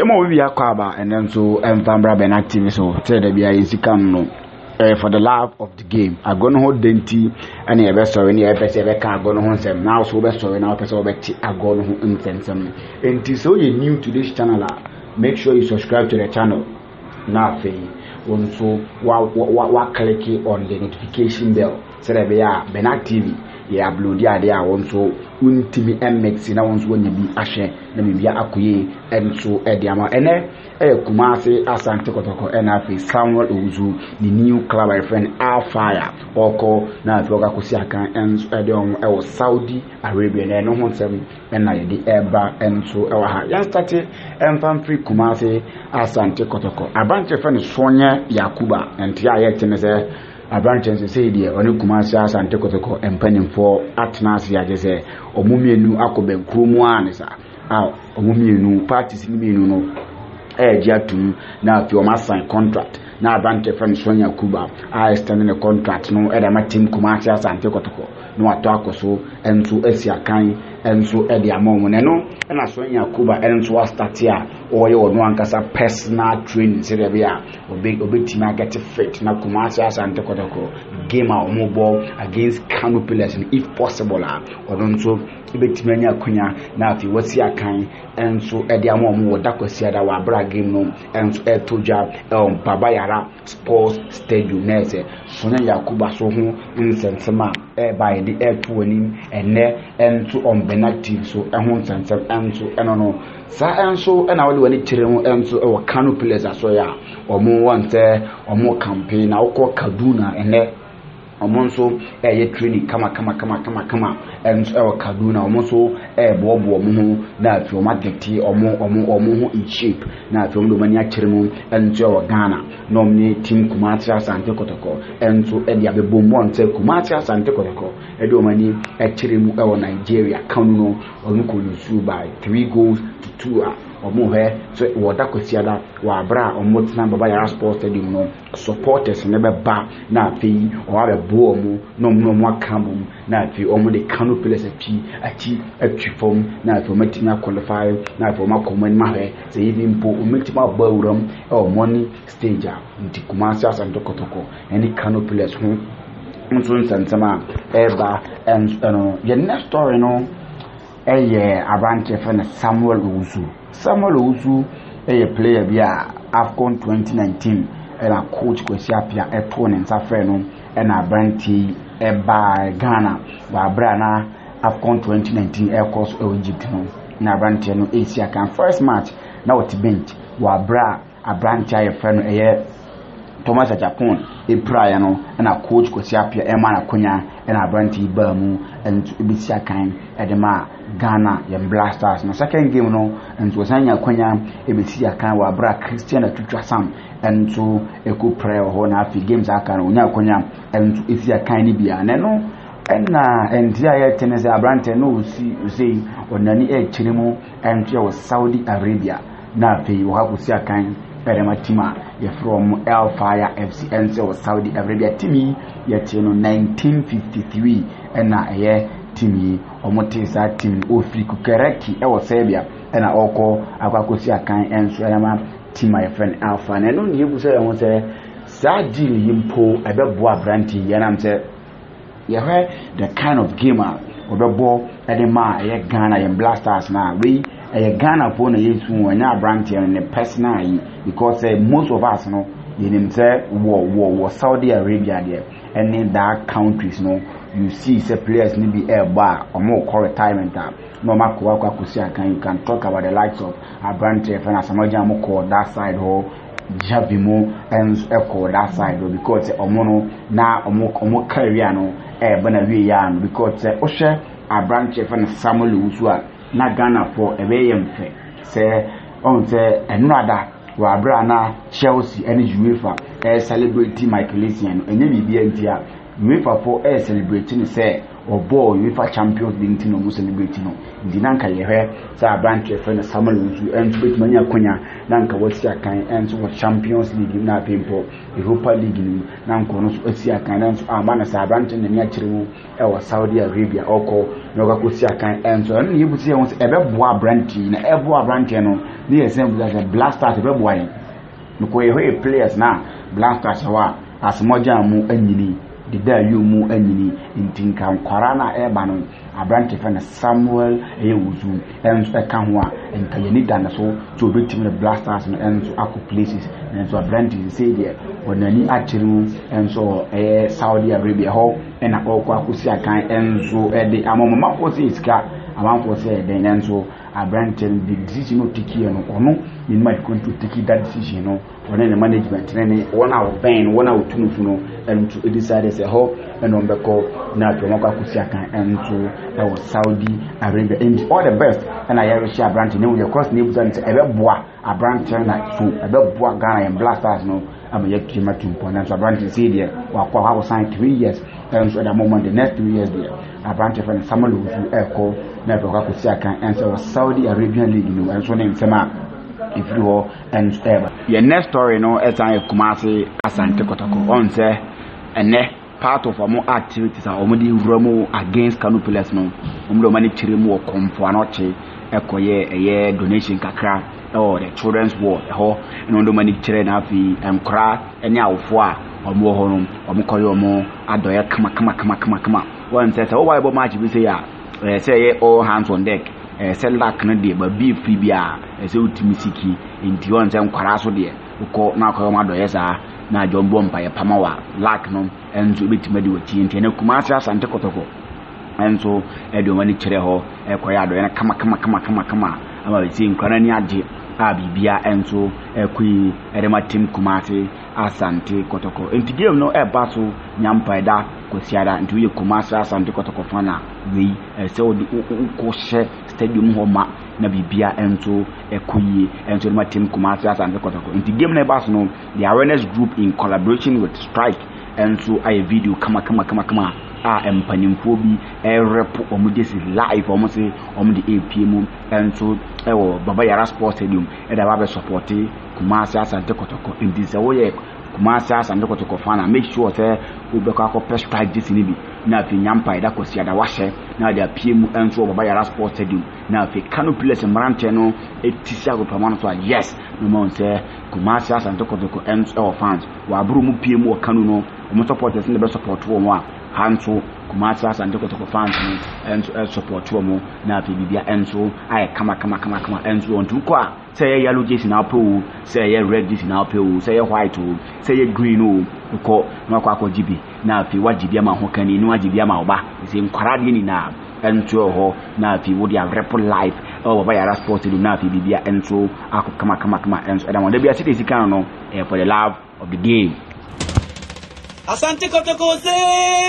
Yemo we akwaba and then so Enfambra Ben active so tell the bia is come for the love of the game. I go no hold denti and your best story near best ever can go no home now so best story now person bet I go no home and so you're new to this channel, make sure you subscribe to the channel. Now also what click on the notification bell so that we are Ben TV. Yeah, blue dia there also untimi mx na wonso wonya bi ahye na me bia akoye enso ediama ene Kumasi Asante Kotoko NFA Samuel Uzu the new club my friend Alfire oko na afioga kosi akan enso edion e Saudi Arabia na no honsem na ye di eba enso e ha ya start enfam free Kumasi Asante Kotoko abanche friend Sonya Yakuba entia ye tenese Abranches say dear on Kumasi Asante Kotoko empanning for atnas ya jese omumienu akoben krumu anisa omumienu parties ni mienu no jiatum na fi o ma sign contract na Abranche friend Sonya Yakuba extending the contract no edema team Kumasi Asante Kotoko no ato akoso enso asiakan enso edi amon ne no na Sonya Yakuba enso start here oye ono ankasa personal training se dey bia obetima get fit na Kumasi Asante Kotoko game a omo against Kano Pillars if possible odonso obetima nya akonya na afi wasi akan enso edi amon woda kwasi da wa bra game no enso etoja Baba Yara Sports Stadium nese Sonya Yakuba so ho nsensema by the air to win ene enso on benactive so ehun nsensem enso enono sa enso na wode wani kiremu enso e wa Kano Pillars aso ya omo wante omo campaign na ukọ Kaduna ene omonso ye training kama enso e wa Kaduna omonso bobo omo na afi o madeti omo ho in shape na afi o do mani akiremu enso e wa Ghana nomni team Kumasi Asante Kotoko enso e dia bebom wonte Kumasi Asante Kotoko e do mani akiremu e wa Nigeria Kano no ko lusu by 3-2 omo he so woda kwasiada wa bra omo tina Baba Yara Sports Stadium no supporters ne be ba na afi o wa be bo omo no mo akambum na afi omo de Kano Pillars achi atwifom na afi omo tina qualify na afi omo common ma he say even po omo tima ba uram e omo ni stage a nti Kumasi Asante Kotoko any Kano Pillars ho nso nsantama eba and your next story no Abranche friend Samuel Uzu player bia AFCON 2019 and coach Kwesi Appiah opponent afre no and Abranche by Ghana wa brana AFCON 2019 course Egypt no na Abranche no Asia kan first match na what bench wa bra Abranche friend Thomas Japan prior no na coach Kwesi Appiah na konya na Abranche ba mu and ebisi akan edema Ghana yem Blasters na second game no nso sanya konya ebisi akan wa bra Christian Atutwa Sam enso eko prayer ho na afi games akan onya konya enso esi akan ni bia na no na endia ye tenese Abranche no usi onani chiremu enso wa Saudi Arabia na afi wo hakusi akan Perema tima ye from Alfire FC enso Saudi Arabia timi ye tino 1953 na ye timi omotesa timi ofri kukereki Serbia na oko akwakosi akan enso ma tima ye friend Alpha na no ni ebuso ye ho se sa deal yimpo ebebo Abranche ye nam se ye he the kind of gamer obebo edema ye Ghana ye Blasters na we Ghana for na yesu wona Abranche ne personal because most of us no yenim say war Saudi Arabia there and that countries no you see say players ni be bar or more call retirement no makwa kwa kusia you can talk about the likes of Abranche and Asamaja Moko that side ho Javimo and echo that side because omono na omo career no bana wi ya because oshe Abranche and Samuel Uzu na Ghana for ebeyemfe say on say enrada wa bra na Chelsea and UEFA celebrity Michael Essien enye bibia ntia UEFA for celebrating say or ball UEFA Champions League no mo celebrating no ndi nanka ye hwe say branch friend Samuel Nsu enso betuma nya konya nanka wasi akan enso Champions League na pempo Europa League ni nanka no so asi akan enso amana say branch na nya kire mu e wo Saudi Arabia oko no ga kosi akan enso no yebuti e won say ebeboa branch na eboa branch no ni example as Black Stars ebeboa yin no ko ye players na Black Stars wa asmoja mu anyini dida yumu anyini intinka nkwara na eba no abrante fa na Samuel Ewuzu enso eka ho a enka yeni da na so to obetimi na Black Stars no enso akọ places enso abrante say there wonani achiru enso Saudi Arabia ho na okọ akosi akan enso de amomama ko se iska amanfo say den enso abrante the decision no tiki no ono ni ma to take that decision no one the management ne one out ben one out tunufu no and to decide say ho and on beko na to maka kusi akan and to Saudi Arabia and all the best and I hear share branch ne we cross ne buza nti ebeboa branch na so ebeboa Ghana and Black Stars no am yet to make important so branch say there wa kwa sign 3 years and so at the moment the next 3 years there branch for Samuel Uzu eko na to maka kusi akan and so Saudi Arabian League no and so name sema if you will and ever your next story no etan Kumasi Asante Kotoko on say ene part of our activities are omudi wramo against Kano Pillars no omdo mani chiremu okomfo anoche ekoye donation kakra or the children's ward ho no mani chire na fi emkra enya awfo a omo ho no omokoye omo adoye kama one say o why bo match bi say ya say all hands on deck say lack no dey but be free bia say utimi siki nti one say nkwara so dey ko na akoye omo adoye sa na jombo mpa ye pamawa lack no enzo betimadi wati nti na Kumasi Asante Kotoko enzo edo mani kire ho ekoya do na kama ama beti nkwana ni ade a bibia enzo ekui edema team Kumasi Asante Kotoko nti game no eba so nyampa da kosiada nti ye Kumasi Asante Kotoko fana we se odi ko she stadium ho ma na bibia enzo ekui enzo edema team Kumasi Asante Kotoko nti game no eba so no the awareness group in collaboration with Strike enzo a video kama empanimfo bi rep omudesi live omose omudi APM enzo ewo Baba Yara Sports Stadium da ba be support Kumasi Asante Kotoko in this way Kumasi Asante Kotoko fan make sure say we be ko Strike this ni bi na fi nyampa da kosia da wahye na da APM enzo Baba Yara Sports Stadium na fi Kano Pillars marante no etisia go pamano so yes no man say Kumasi Asante Kotoko enzo fans wa buru mu PM o Kano no omo supporters ne be support wo mo a hanso Kumasi Asante Kotoko fans and support wo na fi bibia enso ay kama enso on tu kwa say yellow jersey na po say red jersey na po say white o say green o ko na kwa jibi na fi wajibia ma ho kani ni wajibia ma oba say nkwara de ni na enso ho na fi wo dia rep live Baba Yara Sports na fi bibia enso akọ kama enso da mo da bia city sika no for the love of the game. Asante Kotoko say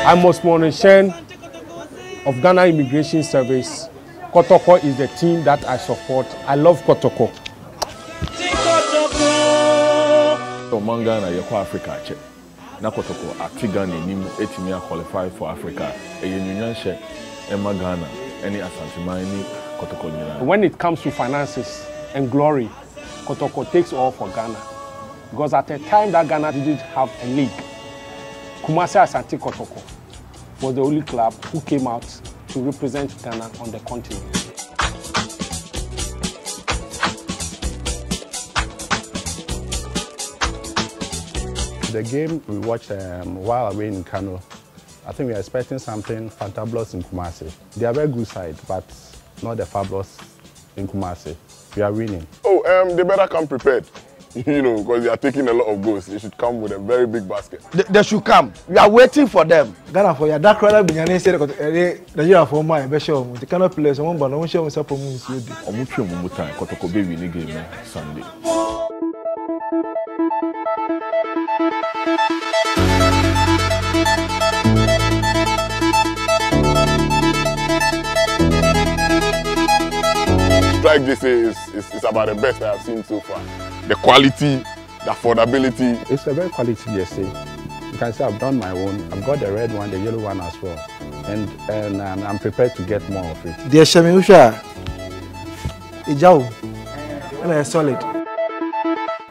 I'm Osman Shen of Ghana Immigration Service. Kotoko is the team that I support. I love Kotoko. Among Ghana, you're Africa. Na Kotoko, Ghana, etimi qualify for Africa. Emma Ghana, any Asante Mani, Kotoko. When it comes to finances and glory, Kotoko takes all for Ghana. Because at the time that Ghana didn't have a league, Kumasi Asante Kotoko was the only club who came out to represent Ghana on the continent. The game we watched while away in Kano, I think we are expecting something fantabulous in Kumasi. They are very good side, but not the fabulous in Kumasi. We are winning. Oh, they better come prepared. You know, because they are taking a lot of goals. They should come with a very big basket. They should come. We are waiting for them. Ghana for your dark color binyane say the year for my be show. The kind of players won but no show we support mu nsi odi. Omutwe mu time Kotoko be win game Sunday. Strike this is about the best I have seen so far. the quality, the affordability. It's a very quality jersey. You can see I've done my own. I've got the red one, the yellow one as well. And I'm prepared to get more of it. Dear Shami Usha, Ijao, and a solid.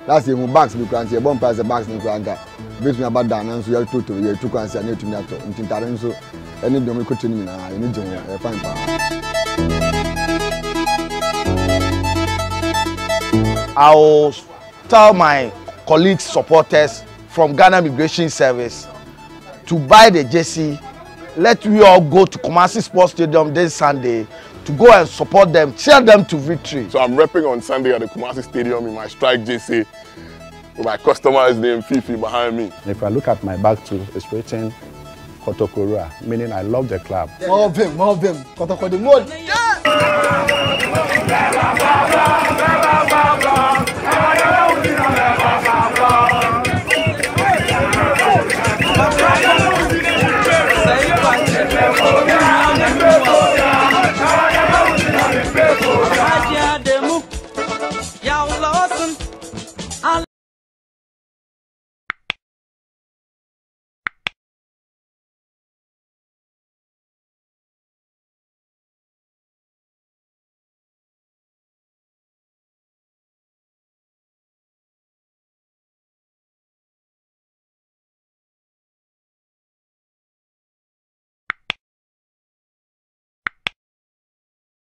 That's the bags we can see. One price the bags we can get. Based on about that, so you have to you two can see any to me at all. In Tarenzo, any domi continue na any domi fine power. I'll tell my colleagues, supporters from Ghana Immigration Service to buy the jersey. Let we all go to Kumasi Sports Stadium this Sunday to go and support them, cheer them to victory. So I'm repping on Sunday at the Kumasi Stadium in my strike jersey with my customer's name Fifi behind me. If I look at my bag too, it's written Kotokorua, meaning I love the club. More of him, Kotoko the mode.